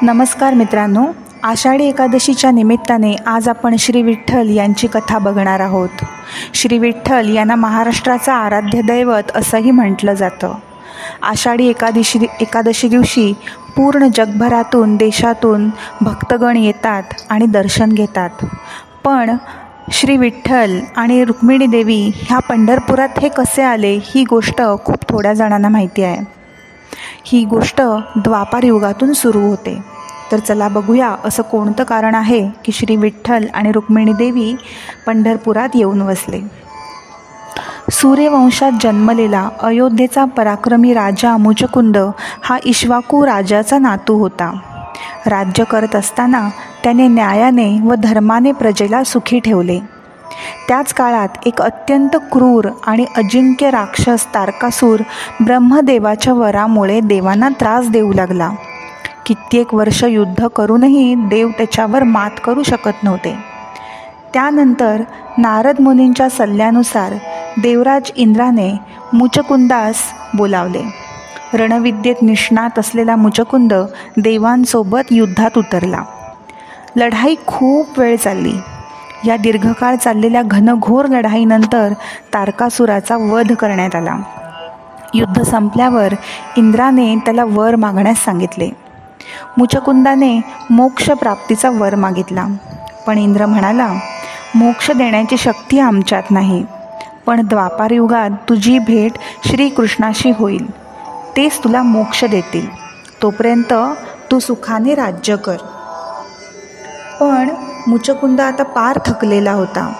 नमस्कार मित्रांनो, आषाढी एकादशीच्या निमित्ताने आज आपण श्री विठ्ठल यांची कथा बघणार आहोत. श्री विठ्ठल यांना महाराष्ट्राचा आराध्य दैवत असंही म्हटलं जातं. आषाढी एकादशी दिवशी पूर्ण जगभरातून देशातून भक्तगण येतात आणि दर्शन घेतात. पण श्री विठ्ठल आणि रुक्मिणी देवी ह्या पंढरपुरात हे कसे आले ही गोष्ट खूप थोड्या जणांना माहिती आहे. ही गोष्ट द्वापार युगातून सुरू होते. तर चला बघूया असं कोणतं कारण आहे की श्री विठ्ठल आणि रुक्मिणी देवी पंढरपुरात येऊन वसले. सूर्यवंशात जन्मलेला अयोध्येचा पराक्रमी राजा मुचकुंद हा इक्ष्वाकू राजाचा नातू होता. राज्य करत असताना त्याने न्यायाने व धर्माने प्रजेला सुखी ठेवले. त्याच काळात एक अत्यंत क्रूर आणि अजिंक्य राक्षस तारकासूर ब्रह्मदेवाच्या वरामुळे देवांना त्रास देऊ लागला. कित्येक वर्ष युद्ध करूनही देव त्याच्यावर मात करू शकत नव्हते. त्यानंतर नारद मुनींच्या सल्ल्यानुसार देवराज इंद्राने मुचकुंदास बोलावले. रणविद्येत निष्णात असलेला मुचकुंद देवांसोबत युद्धात उतरला. लढाई खूप वेळ चालली. या दीर्घकाळ चाललेल्या घनघोर लढाईनंतर तारकासुराचा वध करण्यात आला. युद्ध संपल्यावर इंद्राने त्याला वर मागण्यास सांगितले. मुचकुंदाने मोक्षप्राप्तीचा वर मागितला. पण इंद्र म्हणाला, मोक्ष देण्याची शक्ती आमच्यात नाही, पण द्वापार युगात तुझी भेट श्रीकृष्णाशी होईल. तेच तुला मोक्ष देतील. तोपर्यंत तू सुखाने राज्य कर. पण मुचकुंद आता पार थकलेला होता.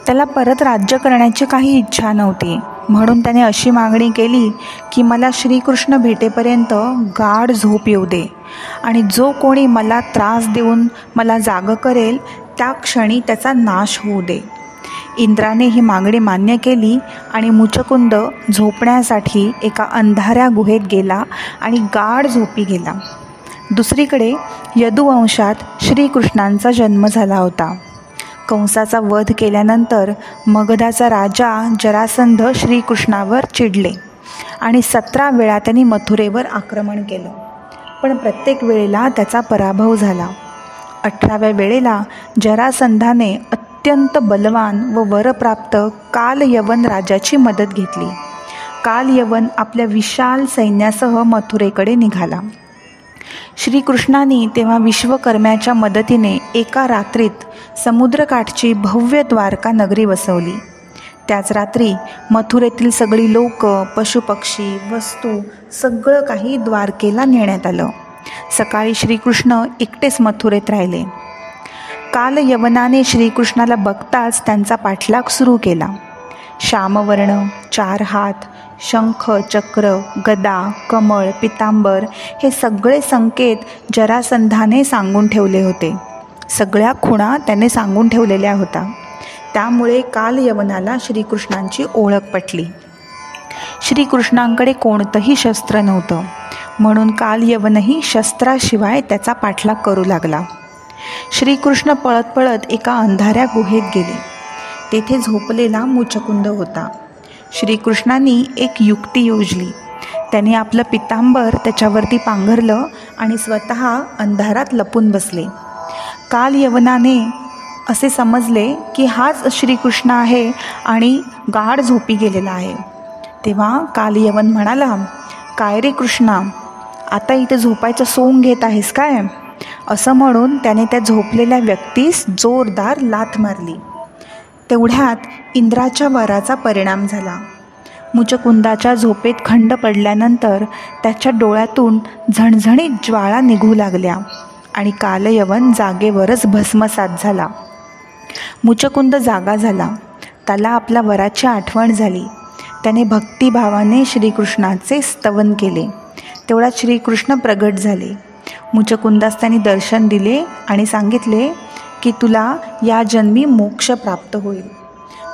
त्याला परत राज्य करण्याची काही इच्छा नव्हती. म्हणून त्याने अशी मागणी केली की मला श्रीकृष्ण भेटेपर्यंत गाढ झोप येऊ दे आणि जो कोणी मला त्रास देऊन मला जागं करेल त्या क्षणी त्याचा नाश होऊ दे. इंद्राने ही मागणी मान्य केली आणि मुचकुंद झोपण्यासाठी एका अंधाऱ्या गुहेत गेला आणि गाढ झोपी गेला. दुसरीकडे यदुवंशात श्रीकृष्णांचा जन्म झाला होता. कंसाचा वध केल्यानंतर मगधाचा राजा जरासंध श्रीकृष्णावर चिडले आणि 17 वेळा त्यांनी मथुरेवर आक्रमण केलं. पण प्रत्येक वेळेला त्याचा पराभव झाला. 18व्या वेळेला जरासंधाने अत्यंत बलवान व वरप्राप्त कालयवन राजाची मदत घेतली. कालयवन आपल्या विशाल सैन्यासह मथुरेकडे निघाला. श्रीकृष्णांनी तेव्हा विश्वकर्म्याच्या मदतीने एका रात्रीत समुद्रकाठची भव्य द्वारका नगरी वसवली. त्याच रात्री मथुरेतील सगळी लोक, पशुपक्षी, वस्तू सगळं काही द्वारकेला नेण्यात आलं. सकाळी श्रीकृष्ण एकटेच मथुरेत राहिले. कालयवनाने श्रीकृष्णाला बघताच त्यांचा पाठलाग सुरू केला. श्यामवर्ण, 4 हात, शंख, चक्र, गदा, कमळ, पितांबर हे सगळे संकेत जरासंधाने सांगून ठेवले होते. सगळ्या खुणा त्याने सांगून ठेवलेल्या होत्या. त्यामुळे कालयवनाला श्रीकृष्णांची ओळख पटली. श्रीकृष्णांकडे कोणतंही शस्त्र नव्हतं, म्हणून कालयवनही शस्त्राशिवाय त्याचा पाठलाग करू लागला. श्रीकृष्ण पळत पळत एका अंधाऱ्या गुहेत गेले. तेथे झोपलेला मुचकुंद होता. श्रीकृष्णांनी एक युक्ती योजली. त्याने आपलं पितांबर त्याच्यावरती पांघरलं आणि स्वतः अंधारात लपून बसले. कालयवनाने असे समजले की हाच श्रीकृष्ण आहे आणि गाढ झोपी गेलेला आहे. तेव्हा कालयवन म्हणाला, काय रे कृष्णा, आता इथे झोपायचं सोंग घेत आहेस काय? असं म्हणून त्याने त्या झोपलेल्या व्यक्तीस जोरदार लाथ मारली. तेवढ्यात इंद्राच्या वराचा परिणाम झाला. मुचकुंदाच्या झोपेत खंड पडल्यानंतर त्याच्या डोळ्यातून झणझणीत ज्वाळा निघू लागल्या आणि कालयवन जागेवरच भस्मसात झाला. मुचकुंद जागा झाला. त्याला आपल्या वराची आठवण झाली. त्याने भक्तिभावाने श्रीकृष्णाचे स्तवन केले. तेवढ्यात श्रीकृष्ण प्रगट झाले. मुचकुंदास त्यांनी दर्शन दिले आणि सांगितले की तुला या जन्मी मोक्ष प्राप्त होईल.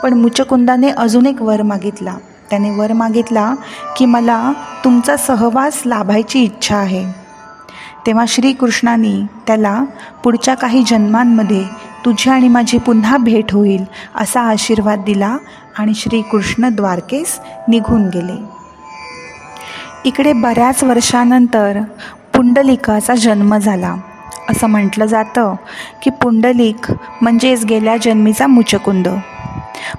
पण मुचकुंदाने अजून एक वर मागितला. त्याने वर मागितला की मला तुमचा सहवास लाभायची इच्छा आहे. तेव्हा श्रीकृष्णांनी त्याला पुढच्या काही जन्मांमध्ये तुझी आणि माझी पुन्हा भेट होईल असा आशीर्वाद दिला आणि श्रीकृष्ण द्वारकेस निघून गेले. इकडे बऱ्याच वर्षानंतर पुंडलिकाचा जन्म झाला. असं म्हटलं जातं की पुंडलिक म्हणजेच गेल्या जन्मीचा मुचकुंद.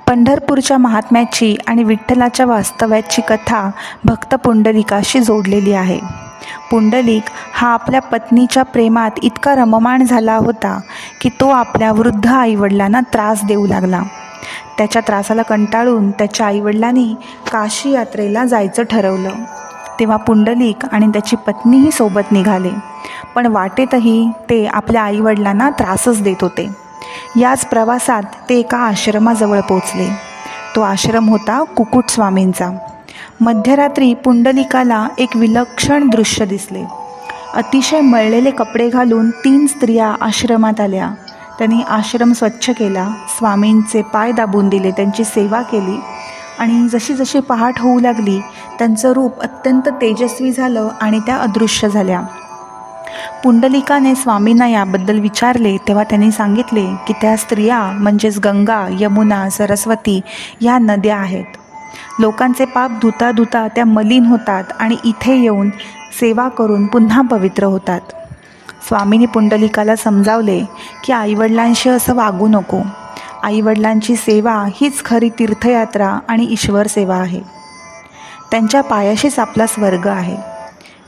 पंढरपूरच्या महात्म्याची आणि विठ्ठलाच्या वास्तव्याची कथा भक्त पुंडलिकाशी जोडलेली आहे. पुंडलिक हा आपल्या पत्नीच्या प्रेमात इतका रममाण झाला होता की तो आपल्या वृद्ध आईवडिलांना त्रास देऊ लागला. त्याच्या त्रासाला कंटाळून त्याच्या आईवडिलांनी काशी यात्रेला जायचं ठरवलं. तेव्हा पुंडलिक आणि त्याची पत्नीही सोबत निघाले, पण वाटेतही ते आपल्या आईवडिलांना त्रासच देत होते. याच प्रवासात ते एका आश्रमाजवळ पोचले. तो आश्रम होता कुकुट स्वामींचा. मध्यरात्री पुंडलिकाला एक विलक्षण दृश्य दिसले. अतिशय मळलेले कपडे घालून 3 स्त्रिया आश्रमात आल्या. त्यांनी आश्रम स्वच्छ केला, स्वामींचे पाय दाबून दिले, त्यांची सेवा केली आणि जशी जशी पहाट होऊ लागली त्यांचं रूप अत्यंत तेजस्वी झालं आणि त्या अदृश्य झाल्या. पुंडलिकाने स्वामींना याबद्दल विचारले तेव्हा त्यांनी सांगितले की त्या स्त्रिया म्हणजेच गंगा, यमुना, सरस्वती या नद्या आहेत. लोकांचे पाप धुता धुता त्या मलिन होतात आणि इथे येऊन सेवा करून पुन्हा पवित्र होतात. स्वामींनी पुंडलिकाला समजावले की आईवडिलांशी असं वागू नको. आईवडिलांची सेवा हीच खरी तीर्थयात्रा आणि ईश्वर सेवा आहे. त्यांच्या पायाशीच आपला स्वर्ग आहे.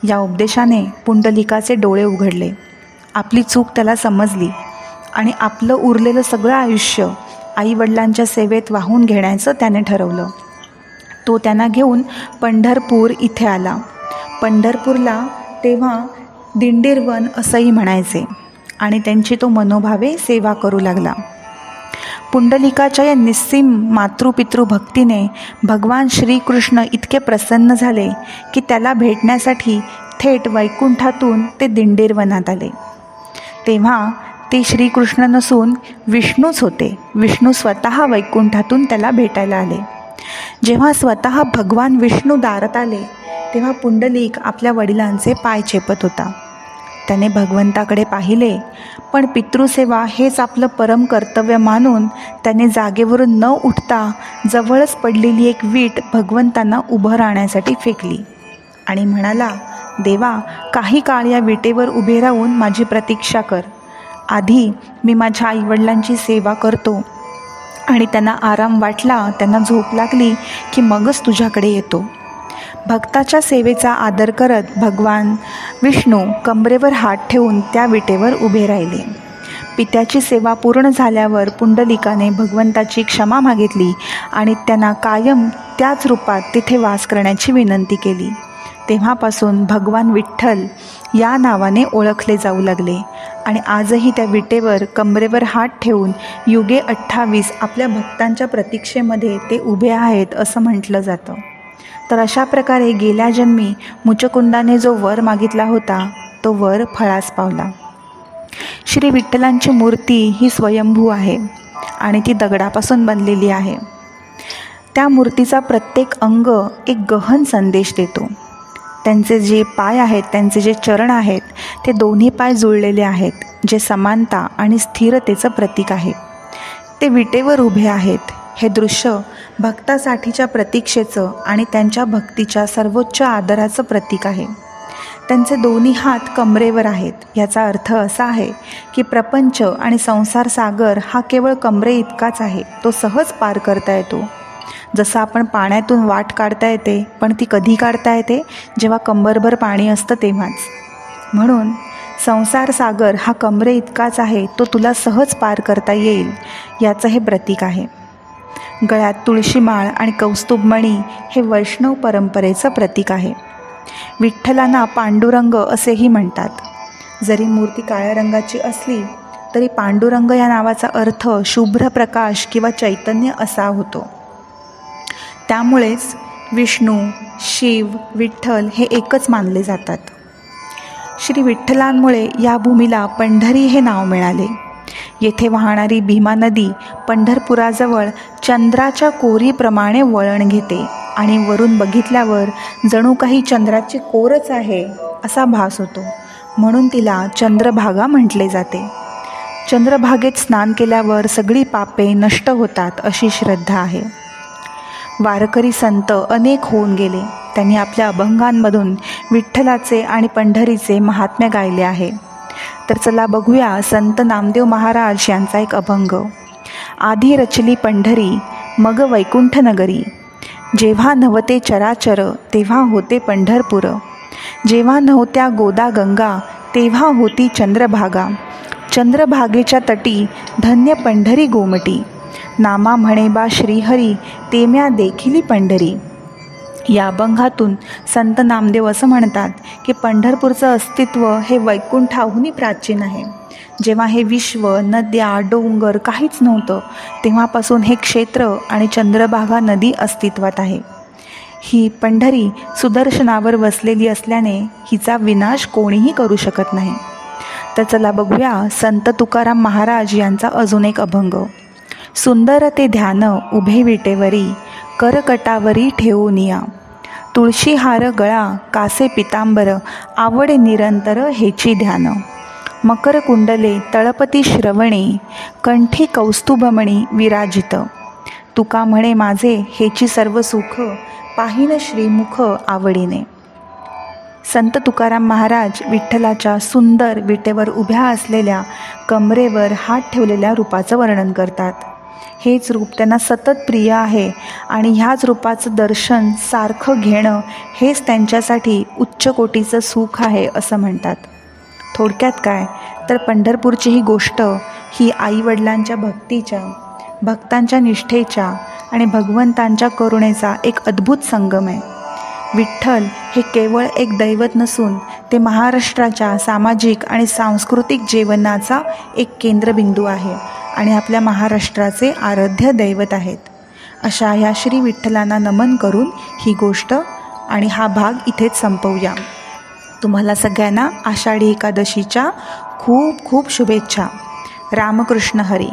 या उपदेशाने पुंडलिकाचे डोळे उघडले. आपली चूक त्याला समजली आणि आपलं उरलेलं सगळं आयुष्य आईवडिलांच्या सेवेत वाहून घेण्याचं त्याने ठरवलं. तो त्यांना घेऊन पंढरपूर इथे आला. पंढरपूरला तेव्हा दिंडीरवन असंही म्हणायचे आणि त्यांची तो मनोभावे सेवा करू लागला. पुंडलिकाच्या या निस्सीम मातृपितृ भक्तीने भगवान श्रीकृष्ण इतके प्रसन्न झाले की त्याला भेटण्यासाठी थेट वैकुंठातून ते दिंडीरवनात आले. तेव्हा ते श्रीकृष्ण नसून विष्णूच होते. विष्णू स्वतः वैकुंठातून त्याला भेटायला आले. जेव्हा स्वतः भगवान विष्णू दारात आले तेव्हा पुंडलिक आपल्या वडिलांचे पाय चेपत होता. त्याने भगवंताकडे पाहिले, पण पितृसेवा हेच आपलं परम कर्तव्य मानून त्याने जागेवरून न उठता जवळच पडलेली एक वीट भगवंतांना उभं राहण्यासाठी फेकली आणि म्हणाला, देवा, काही काळ या विटेवर उभे राहून माझी प्रतीक्षा कर. आधी मी माझ्या आईवडिलांची सेवा करतो आणि त्यांना आराम वाटला, त्यांना झोप लागली की मगच तुझ्याकडे येतो. भक्ताच्या सेवेचा आदर करत भगवान विष्णू कमरेवर हात ठेवून त्या विटेवर उभे राहिले. पित्याची सेवा पूर्ण झाल्यावर पुंडलिकाने भगवंताची क्षमा मागितली आणि त्यांना कायम त्याच रूपात तिथे वास करण्याची विनंती केली. तेव्हापासून भगवान विठ्ठल या नावाने ओळखले जाऊ लागले आणि आजही त्या विटेवर कमरेवर हात ठेवून युगे 28 आपल्या भक्तांच्या प्रतीक्षेमध्ये ते उभे आहेत असं म्हटलं जातं. तर अशा प्रकारे गेल्या जन्मी मुचकुंदाने जो वर मागितला होता तो वर फळास पावला. श्री विठ्ठलांची मूर्ती ही स्वयंभू आहे आणि ती दगडापासून बनलेली आहे. त्या मूर्तीचा प्रत्येक अंग एक गहन संदेश देतो. त्यांचे जे पाय आहेत, त्यांचे जे चरण आहेत, ते दोन्ही पाय जुळलेले आहेत, जे समानता आणि स्थिरतेचं प्रतीक आहे. ते विटेवर उभे आहेत. हे दृश्य भक्तासाठीच्या प्रतीक्षेचं आणि त्यांच्या भक्तीच्या सर्वोच्च आदराचं प्रतीक आहे. त्यांचे दोन्ही हात कमरेवर आहेत. याचा अर्थ असा आहे की प्रपंच आणि संसार सागर हा केवळ कमरे इतकाच आहे. तो सहज पार करता येतो. जसं आपण पाण्यातून वाट काढता येते, पण ती कधी काढता येते? जेव्हा कंबरभर पाणी असतं तेव्हाच. म्हणून संसार सागर हा कमरे इतकाच आहे, तो तुला सहज पार करता येईल याचं हे प्रतीक आहे. गळ्यात तुळशीमाळ आणि कौस्तुभमणी हे वैष्णव परंपरेचं प्रतीक आहे. विठ्ठलांना पांडुरंग असेही म्हणतात. जरी मूर्ती काळ्या रंगाची असली तरी पांडुरंग या नावाचा अर्थ शुभ्र प्रकाश किंवा चैतन्य असा होतो. त्यामुळेच विष्णू, शिव, विठ्ठल हे एकच मानले जातात. श्री विठ्ठलांमुळे या भूमीला पंढरी हे नाव मिळाले. येथे वाहणारी भीमा नदी पंढरपुराजवळ चंद्राच्या कोरीप्रमाणे वळण घेते आणि वरून बघितल्यावर जणू काही चंद्राची कोरच आहे असा भास होतो. म्हणून तिला चंद्रभागा म्हटले जाते. चंद्रभागेत स्नान केल्यावर सगळी पापे नष्ट होतात अशी श्रद्धा आहे. वारकरी संत अनेक होऊन गेले. त्यांनी आपल्या अभंगांमधून विठ्ठलाचे आणि पंढरीचे महात्म्य गायले आहे. तर चला बघूया संत नामदेव महाराज यांचा एक अभंग. आधी रचली पंढरी मग वैकुंठ नगरी, जेव्हा नव्हते चराचर तेव्हा होते पंढरपूर, जेव्हा नव्हत्या गोदा गंगा तेव्हा होती चंद्रभागा, चंद्रभागेच्या तटी धन्य पंढरी गोमटी, नामा म्हणे बा श्रीहरी तेम्या देखिली पंढरी. या अभंगातून संत नामदेव असं म्हणतात की पंढरपूरचं अस्तित्व हे वैकुंठाहूनही प्राचीन आहे. जेव्हा हे विश्व, नद्या, डोंगर काहीच नव्हतं तेव्हापासून हे क्षेत्र आणि चंद्रभागा नदी अस्तित्वात आहे. ही पंढरी सुदर्शनावर वसलेली असल्याने हिचा विनाश कोणीही करू शकत नाही. तर चला बघूया संत तुकाराम महाराज यांचा अजून एक अभंग. सुंदर ते ध्यान उभे विटेवरी, करकटावरी ठेवूनिया, तुळशी हार गळा कासे पितांबर, आवडे निरंतर हेची ध्यान, मकर कुंडले तळपती श्रवणी, कंठी कौस्तुभमणी विराजित, तुका म्हणे माझे हेची सर्व सुख, पाहिन श्रीमुख आवडीने. संत तुकाराम महाराज विठ्ठलाच्या सुंदर विटेवर उभ्या असलेल्या कमरेवर हात ठेवलेल्या रूपाचं वर्णन करतात. हेच रूप त्यांना सतत प्रिय आहे आणि ह्याच रूपाचं दर्शन सारखं घेणं हेच त्यांच्यासाठी उच्च कोटीचं सुख आहे असं म्हणतात. थोडक्यात काय तर पंढरपूरची ही गोष्ट ही आईवडिलांच्या भक्तीच्या, भक्तांच्या निष्ठेच्या आणि भगवंतांच्या करुणेचा एक अद्भुत संगम आहे. विठ्ठल हे केवळ एक दैवत नसून ते महाराष्ट्राच्या सामाजिक आणि सांस्कृतिक जीवनाचा एक केंद्रबिंदू आहे आणि आपल्या महाराष्ट्राचे आराध्य दैवत आहेत. अशा ह्या श्री विठ्ठलांना नमन करून ही गोष्ट आणि हा भाग इथेच संपवूया. तुम्हाला सगळ्यांना आषाढी एकादशीच्या खूप खूप शुभेच्छा. रामकृष्ण हरी.